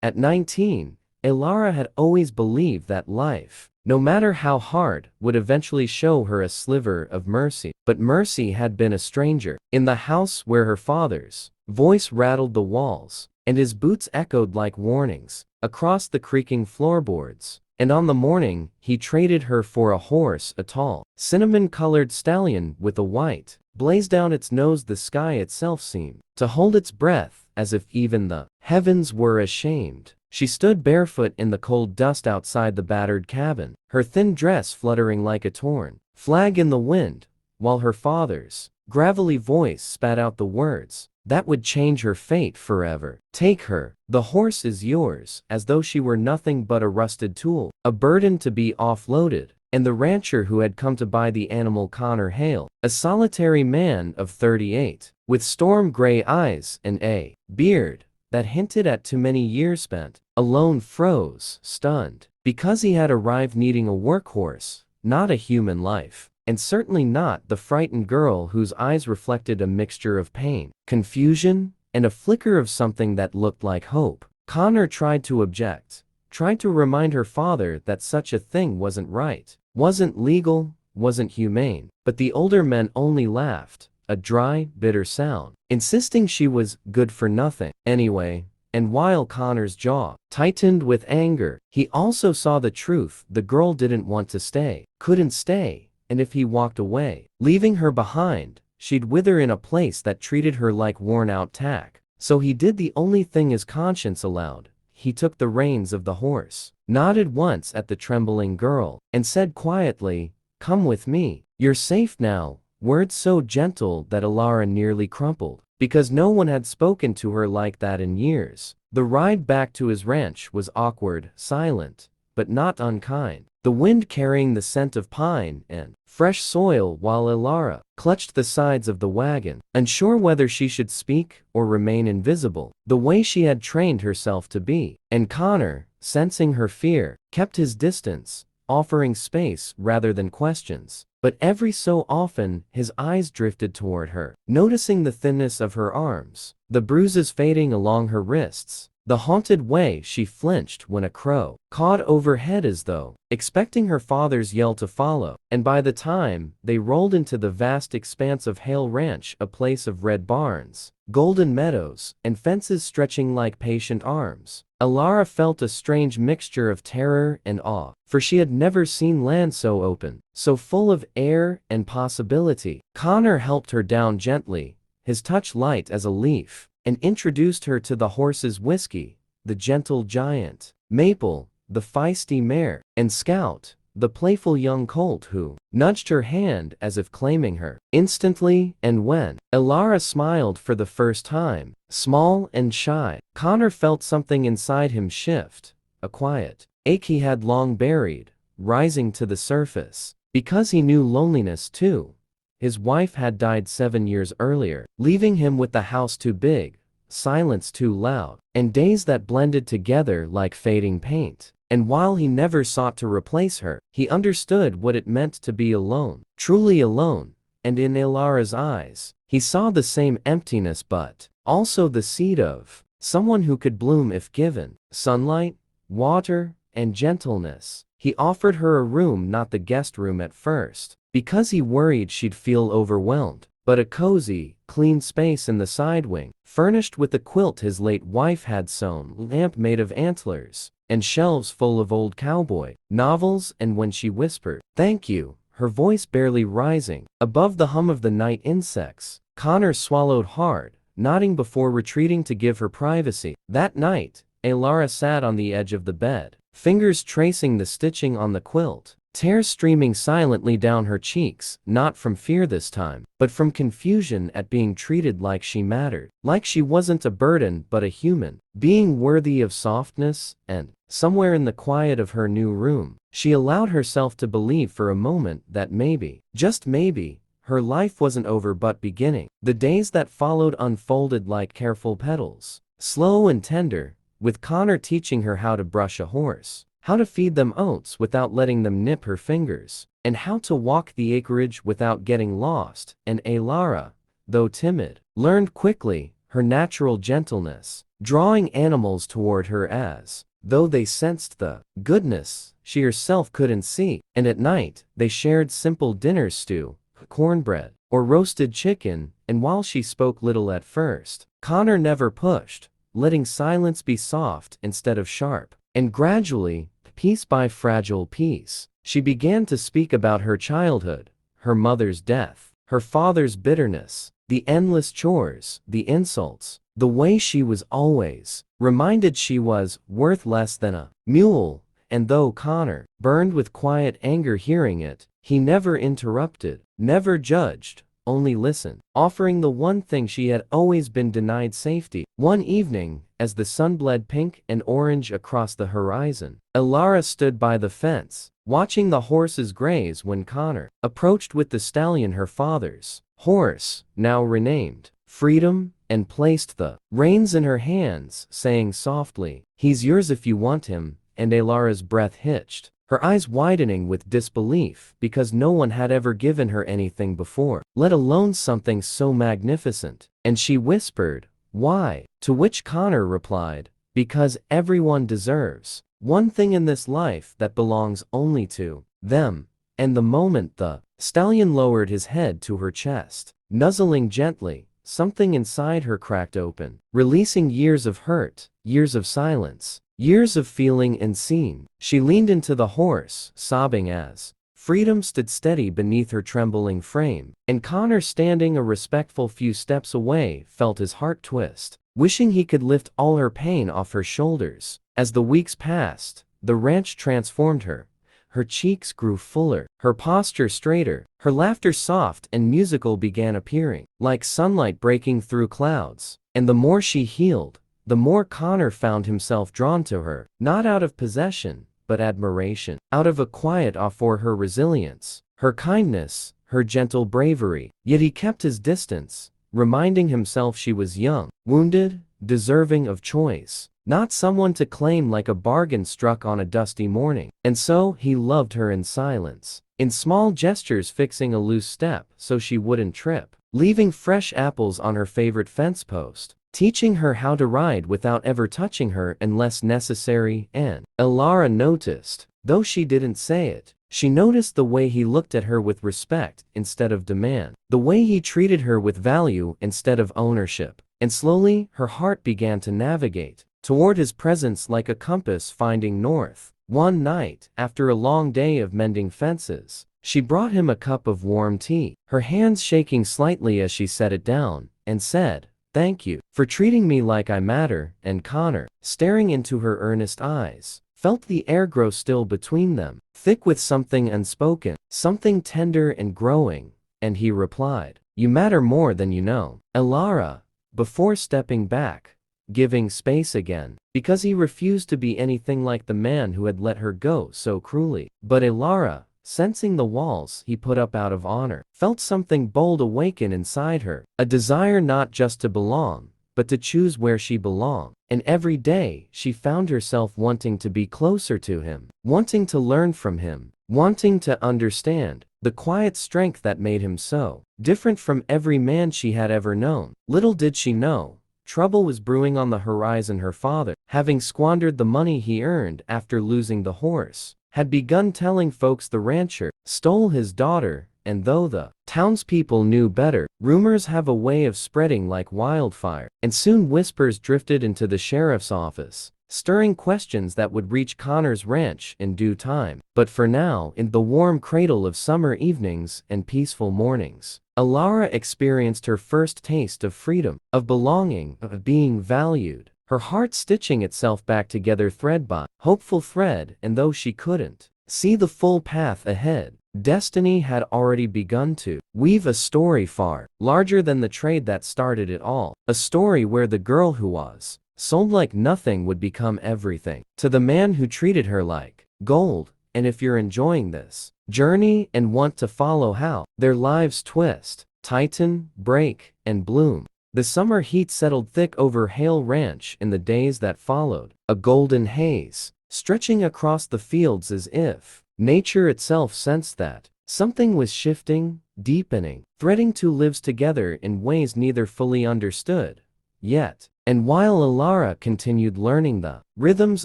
At 19, Elara had always believed that life, no matter how hard, would eventually show her a sliver of mercy. But mercy had been a stranger. In the house where her father's voice rattled the walls, and his boots echoed like warnings across the creaking floorboards. And on the morning he traded her for a horse, a tall, cinnamon-colored stallion with a white blaze down its nose, the sky itself seemed to hold its breath, as if even the heavens were ashamed. She stood barefoot in the cold dust outside the battered cabin, her thin dress fluttering like a torn flag in the wind, while her father's gravelly voice spat out the words that would change her fate forever. Take her. The horse is yours, as though she were nothing but a rusted tool, a burden to be offloaded. And the rancher who had come to buy the animal, Connor Hale, a solitary man of 38, with storm-gray eyes and a beard that hinted at too many years spent alone, froze, stunned, because he had arrived needing a workhorse, not a human life, and certainly not the frightened girl whose eyes reflected a mixture of pain, confusion, and a flicker of something that looked like hope. Connor tried to object, tried to remind her father that such a thing wasn't right, wasn't legal, wasn't humane, but the older man only laughed, a dry, bitter sound, insisting she was good for nothing anyway. And while Connor's jaw tightened with anger, he also saw the truth. The girl didn't want to stay, couldn't stay, and if he walked away, leaving her behind, she'd wither in a place that treated her like worn-out tack. So he did the only thing his conscience allowed. He took the reins of the horse, nodded once at the trembling girl, and said quietly, "Come with me. You're safe now." Words so gentle that Elara nearly crumpled, because no one had spoken to her like that in years. The ride back to his ranch was awkward, silent, but not unkind. The wind carrying the scent of pine and fresh soil, while Elara clutched the sides of the wagon, unsure whether she should speak or remain invisible, the way she had trained herself to be. And Connor, sensing her fear, kept his distance, offering space rather than questions. But every so often, his eyes drifted toward her, noticing the thinness of her arms, the bruises fading along her wrists, the haunted way she flinched when a crow cawed overhead as though expecting her father's yell to follow. And by the time they rolled into the vast expanse of Hale Ranch, a place of red barns, golden meadows, and fences stretching like patient arms, Elara felt a strange mixture of terror and awe, for she had never seen land so open, so full of air and possibility. Connor helped her down gently, his touch light as a leaf, and introduced her to the horse's Whiskey, the gentle giant, Maple, the feisty mare, and Scout, the playful young colt who nudged her hand as if claiming her instantly. And when Elara smiled for the first time, small and shy, Connor felt something inside him shift, a quiet ache he had long buried, rising to the surface, because he knew loneliness too. His wife had died 7 years earlier, leaving him with the house too big, silence too loud, and days that blended together like fading paint. And while he never sought to replace her, he understood what it meant to be alone, truly alone. And in Elara's eyes, he saw the same emptiness, but also the seed of someone who could bloom if given sunlight, water, and gentleness. He offered her a room, not the guest room at first, because he worried she'd feel overwhelmed, but a cozy, clean space in the side wing, furnished with a quilt his late wife had sewn, lamp made of antlers, and shelves full of old cowboy novels. And when she whispered, "Thank you," her voice barely rising above the hum of the night insects, Connor swallowed hard, nodding before retreating to give her privacy. That night, Elara sat on the edge of the bed, fingers tracing the stitching on the quilt, tears streaming silently down her cheeks, not from fear this time, but from confusion at being treated like she mattered, like she wasn't a burden but a human being worthy of softness. And somewhere in the quiet of her new room, she allowed herself to believe for a moment that maybe, just maybe, her life wasn't over but beginning. The days that followed unfolded like careful petals, slow and tender, with Connor teaching her how to brush a horse, how to feed them oats without letting them nip her fingers, and how to walk the acreage without getting lost. And Elara, though timid, learned quickly. her natural gentleness, drawing animals toward her as though they sensed the goodness she herself couldn't see. And at night, they shared simple dinners: stew, cornbread, or roasted chicken, and while she spoke little at first, Connor never pushed, letting silence be soft instead of sharp. And gradually, piece by fragile piece, she began to speak about her childhood, her mother's death, her father's bitterness, the endless chores, the insults, the way she was always reminded she was worth less than a mule. And though Connor burned with quiet anger hearing it, he never interrupted, never judged, only listened, offering the one thing she had always been denied: safety. One evening, as the sun bled pink and orange across the horizon, Elara stood by the fence, watching the horses graze when Connor approached with the stallion, her father's horse, now renamed Freedom, and placed the reins in her hands, saying softly, "He's yours if you want him." And Elara's breath hitched, her eyes widening with disbelief, because no one had ever given her anything before, let alone something so magnificent. And she whispered, "Why?" To which Connor replied, "Because everyone deserves one thing in this life that belongs only to them." And the moment the stallion lowered his head to her chest, nuzzling gently, something inside her cracked open, releasing years of hurt, years of silence, years of feeling unseen. She leaned into the horse, sobbing as Freedom stood steady beneath her trembling frame, and Connor, standing a respectful few steps away, felt his heart twist, wishing he could lift all her pain off her shoulders. As the weeks passed, the ranch transformed her. Her cheeks grew fuller, her posture straighter, her laughter soft and musical began appearing, like sunlight breaking through clouds. And the more she healed, the more Connor found himself drawn to her, not out of possession, but admiration, out of a quiet awe for her resilience, her kindness, her gentle bravery. Yet he kept his distance, reminding himself she was young, wounded, deserving of choice, not someone to claim like a bargain struck on a dusty morning. And so he loved her in silence, in small gestures, fixing a loose step so she wouldn't trip, leaving fresh apples on her favorite fence post, teaching her how to ride without ever touching her unless necessary. And Elara noticed, though she didn't say it, she noticed the way he looked at her with respect instead of demand, the way he treated her with value instead of ownership. And slowly, her heart began to navigate toward his presence like a compass finding north. One night, after a long day of mending fences, she brought him a cup of warm tea, her hands shaking slightly as she set it down, and said, "Thank you for treating me like I matter." And Connor, staring into her earnest eyes, felt the air grow still between them, thick with something unspoken, something tender and growing. And he replied, "You matter more than you know, Elara," before stepping back, giving space again, because he refused to be anything like the man who had let her go so cruelly. But Elara, sensing the walls he put up out of honor, felt something bold awaken inside her, a desire not just to belong, but to choose where she belonged. And every day, she found herself wanting to be closer to him, wanting to learn from him, wanting to understand the quiet strength that made him so different from every man she had ever known. Little did she know, trouble was brewing on the horizon. Her father, having squandered the money he earned after losing the horse, had begun telling folks the rancher stole his daughter. And though the townspeople knew better, rumors have a way of spreading like wildfire, and soon whispers drifted into the sheriff's office, stirring questions that would reach Connor's ranch in due time. But for now, in the warm cradle of summer evenings and peaceful mornings, Elara experienced her first taste of freedom, of belonging, of being valued, her heart stitching itself back together thread by hopeful thread. And though she couldn't see the full path ahead, destiny had already begun to weave a story far larger than the trade that started it all, a story where the girl who was sold like nothing would become everything to the man who treated her like gold. And if you're enjoying this journey and want to follow how their lives twist, tighten, break, and bloom, the summer heat settled thick over Hale Ranch in the days that followed, a golden haze stretching across the fields as if nature itself sensed that something was shifting, deepening, threading two lives together in ways neither fully understood, yet. And while Ilara continued learning the rhythms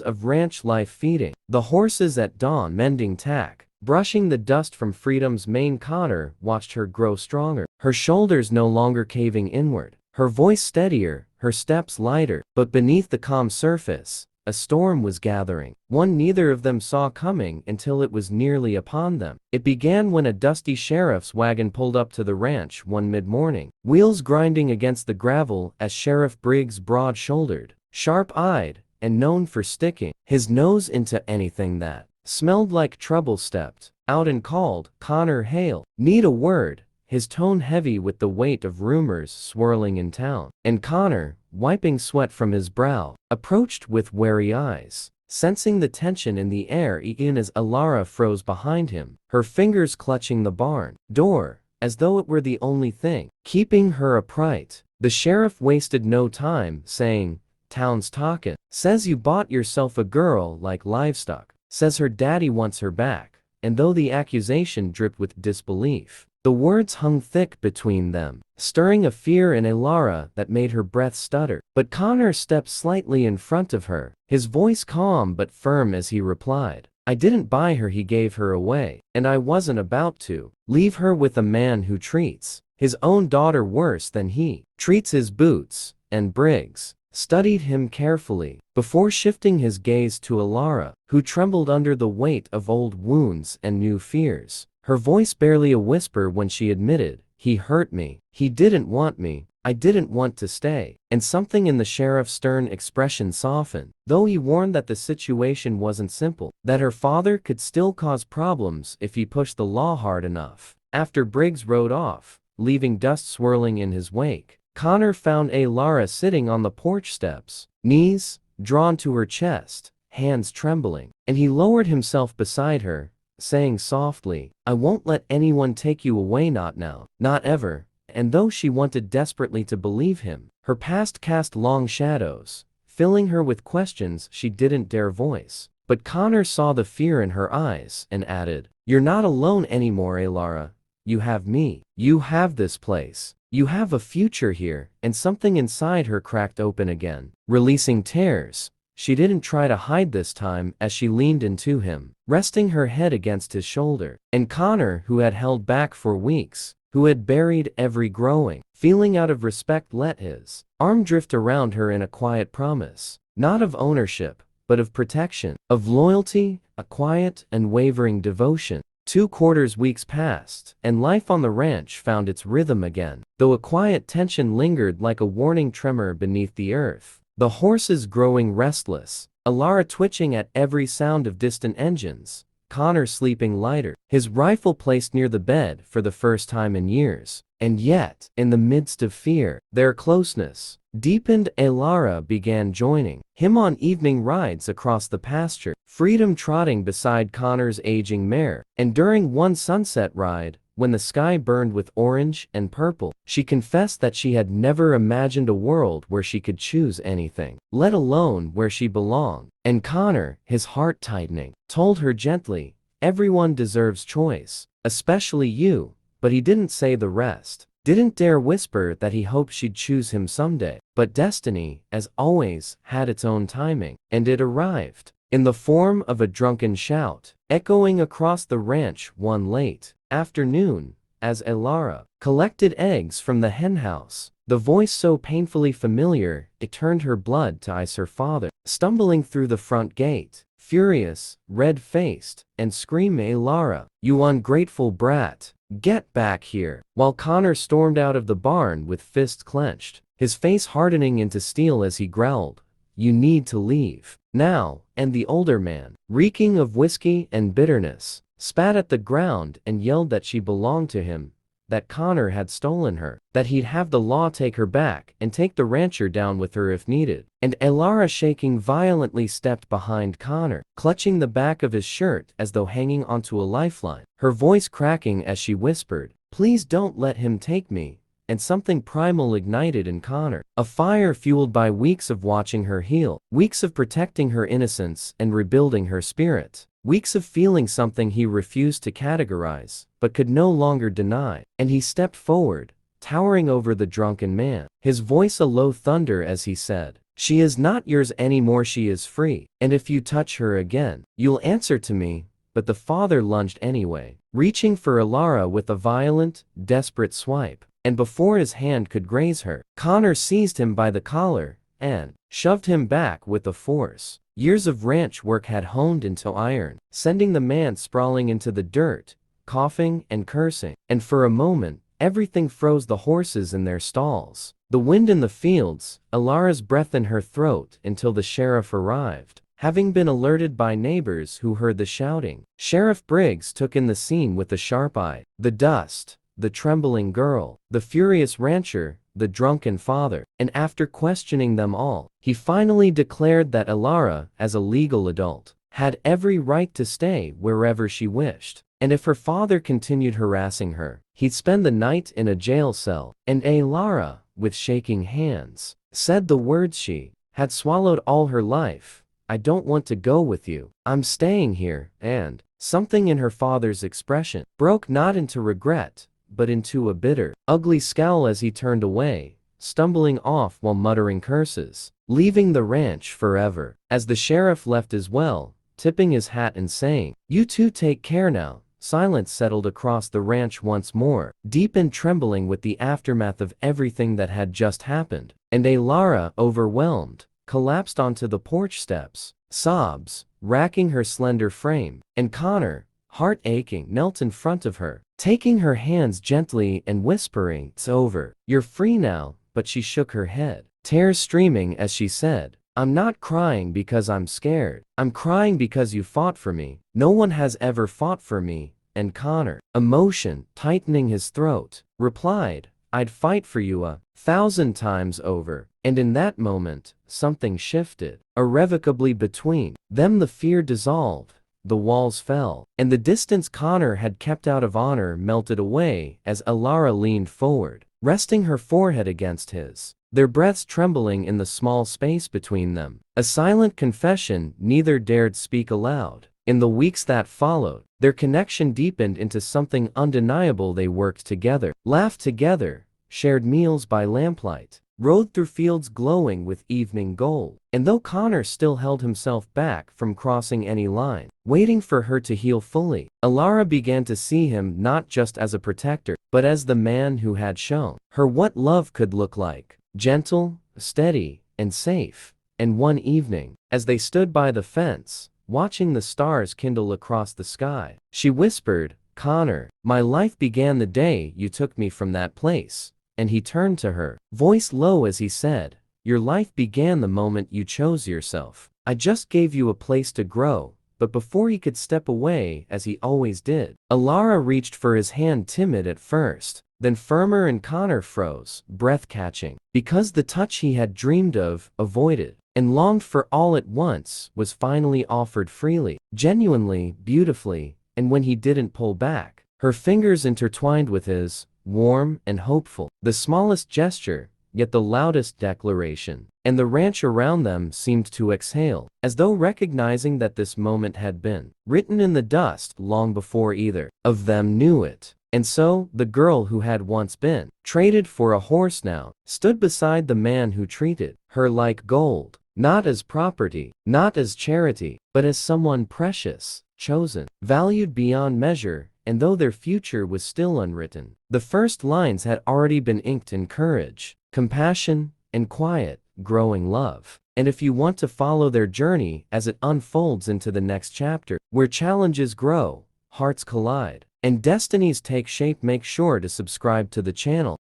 of ranch life, feeding the horses at dawn, mending tack, brushing the dust from freedom's mane, Connor watched her grow stronger, her shoulders no longer caving inward, her voice steadier, her steps lighter. But beneath the calm surface, a storm was gathering, one neither of them saw coming until it was nearly upon them. It began when a dusty sheriff's wagon pulled up to the ranch one mid-morning, wheels grinding against the gravel as Sheriff Briggs, broad-shouldered, sharp-eyed, and known for sticking his nose into anything that smelled like trouble, stepped out and called, "Connor Hale, need a word," his tone heavy with the weight of rumors swirling in town. And Connor, wiping sweat from his brow, approached with wary eyes, sensing the tension in the air even as Ilara froze behind him, her fingers clutching the barn door, as though it were the only thing keeping her upright. The sheriff wasted no time, saying, "Town's talkin'. Says you bought yourself a girl like livestock. Says her daddy wants her back." And though the accusation dripped with disbelief, the words hung thick between them, stirring a fear in Ilara that made her breath stutter. But Connor stepped slightly in front of her, his voice calm but firm as he replied, "I didn't buy her, he gave her away, and I wasn't about to leave her with a man who treats his own daughter worse than he treats his boots." And Briggs studied him carefully, before shifting his gaze to Ilara, who trembled under the weight of old wounds and new fears, her voice barely a whisper when she admitted, "He hurt me. He didn't want me. I didn't want to stay." And something in the sheriff's stern expression softened, though he warned that the situation wasn't simple, that her father could still cause problems if he pushed the law hard enough. After Briggs rode off, leaving dust swirling in his wake, Connor found Ilara sitting on the porch steps, knees drawn to her chest, hands trembling, and he lowered himself beside her, saying softly, "I won't let anyone take you away, not now, not ever." And though she wanted desperately to believe him, her past cast long shadows, filling her with questions she didn't dare voice. But Connor saw the fear in her eyes and added, "You're not alone anymore, Ilara. You have me. You have this place. You have a future here." And something inside her cracked open again, releasing tears. She didn't try to hide this time as she leaned into him, resting her head against his shoulder. And Connor, who had held back for weeks, who had buried every growing feeling out of respect, let his arm drift around her in a quiet promise, not of ownership, but of protection, of loyalty, a quiet and wavering devotion. 2 weeks passed, and life on the ranch found its rhythm again, though a quiet tension lingered like a warning tremor beneath the earth. The horses growing restless, Ilara twitching at every sound of distant engines, Connor sleeping lighter, his rifle placed near the bed for the first time in years. And yet, in the midst of fear, their closeness deepened. Ilara began joining him on evening rides across the pasture, freedom trotting beside Connor's aging mare. And during one sunset ride, when the sky burned with orange and purple, she confessed that she had never imagined a world where she could choose anything, let alone where she belonged. And Connor, his heart tightening, told her gently, "Everyone deserves choice, especially you." But he didn't say the rest, didn't dare whisper that he hoped she'd choose him someday. But destiny, as always, had its own timing, and it arrived in the form of a drunken shout, echoing across the ranch one late afternoon, as Ilara collected eggs from the henhouse. The voice so painfully familiar, it turned her blood to ice. Her father, stumbling through the front gate, furious, red-faced, and screaming, "Ilara, you ungrateful brat, get back here!" While Connor stormed out of the barn with fists clenched, his face hardening into steel as he growled, "You need to leave now." And the older man, reeking of whiskey and bitterness, spat at the ground and yelled that she belonged to him, that Connor had stolen her, that he'd have the law take her back and take the rancher down with her if needed. And Ilara, shaking violently, stepped behind Connor, clutching the back of his shirt as though hanging onto a lifeline, her voice cracking as she whispered, "Please don't let him take me." And something primal ignited in Connor, a fire fueled by weeks of watching her heal, weeks of protecting her innocence and rebuilding her spirit, weeks of feeling something he refused to categorize, but could no longer deny. And he stepped forward, towering over the drunken man, his voice a low thunder as he said, "She is not yours anymore, she is free, and if you touch her again, you'll answer to me." But the father lunged anyway, reaching for Alara with a violent, desperate swipe, and before his hand could graze her, Connor seized him by the collar and shoved him back with a force years of ranch work had honed into iron, sending the man sprawling into the dirt, coughing and cursing. And for a moment, everything froze, the horses in their stalls, the wind in the fields, Alara's breath in her throat, until the sheriff arrived. Having been alerted by neighbors who heard the shouting, Sheriff Briggs took in the scene with a sharp eye. The dust, the trembling girl, the furious rancher, the drunken father, and after questioning them all, he finally declared that Alara, as a legal adult, had every right to stay wherever she wished. And if her father continued harassing her, he'd spend the night in a jail cell. And Alara, with shaking hands, said the words she had swallowed all her life, "I don't want to go with you. I'm staying here." And something in her father's expression broke not into regret, but into a bitter, ugly scowl as he turned away, stumbling off while muttering curses, leaving the ranch forever. As the sheriff left as well, tipping his hat and saying, "You two take care now," silence settled across the ranch once more, deep and trembling with the aftermath of everything that had just happened. And Alara, overwhelmed, collapsed onto the porch steps, sobs racking her slender frame, and Connor, heart aching, knelt in front of her, taking her hands gently and whispering, "It's over. You're free now." But she shook her head, tears streaming as she said, "I'm not crying because I'm scared. I'm crying because you fought for me. No one has ever fought for me." And Connor, emotion tightening his throat, replied, "I'd fight for you 1,000 times over." And in that moment, something shifted irrevocably between them. The fear dissolved, the walls fell, and the distance Connor had kept out of honor melted away as Alara leaned forward, resting her forehead against his, their breaths trembling in the small space between them. A silent confession neither dared speak aloud. In the weeks that followed, their connection deepened into something undeniable. They worked together, laughed together, shared meals by lamplight, rode through fields glowing with evening gold. And though Connor still held himself back from crossing any line, waiting for her to heal fully, Alara began to see him not just as a protector, but as the man who had shown her what love could look like, gentle, steady, and safe. And one evening, as they stood by the fence, watching the stars kindle across the sky, she whispered, "Connor, my life began the day you took me from that place." And he turned to her, voice low as he said, "Your life began the moment you chose yourself. I just gave you a place to grow." But before he could step away, as he always did, Alara reached for his hand, timid at first, then firmer, and Connor froze, breath catching, because the touch he had dreamed of, avoided, and longed for all at once was finally offered freely, genuinely, beautifully. And when he didn't pull back, her fingers intertwined with his, warm and hopeful, the smallest gesture, yet the loudest declaration. And the ranch around them seemed to exhale, as though recognizing that this moment had been written in the dust long before either of them knew it. And so, the girl who had once been traded for a horse now stood beside the man who treated her like gold, not as property, not as charity, but as someone precious, chosen, valued beyond measure. And though their future was still unwritten, the first lines had already been inked in courage, compassion, and quiet, growing love. And if you want to follow their journey as it unfolds into the next chapter, where challenges grow, hearts collide, and destinies take shape, make sure to subscribe to the channel.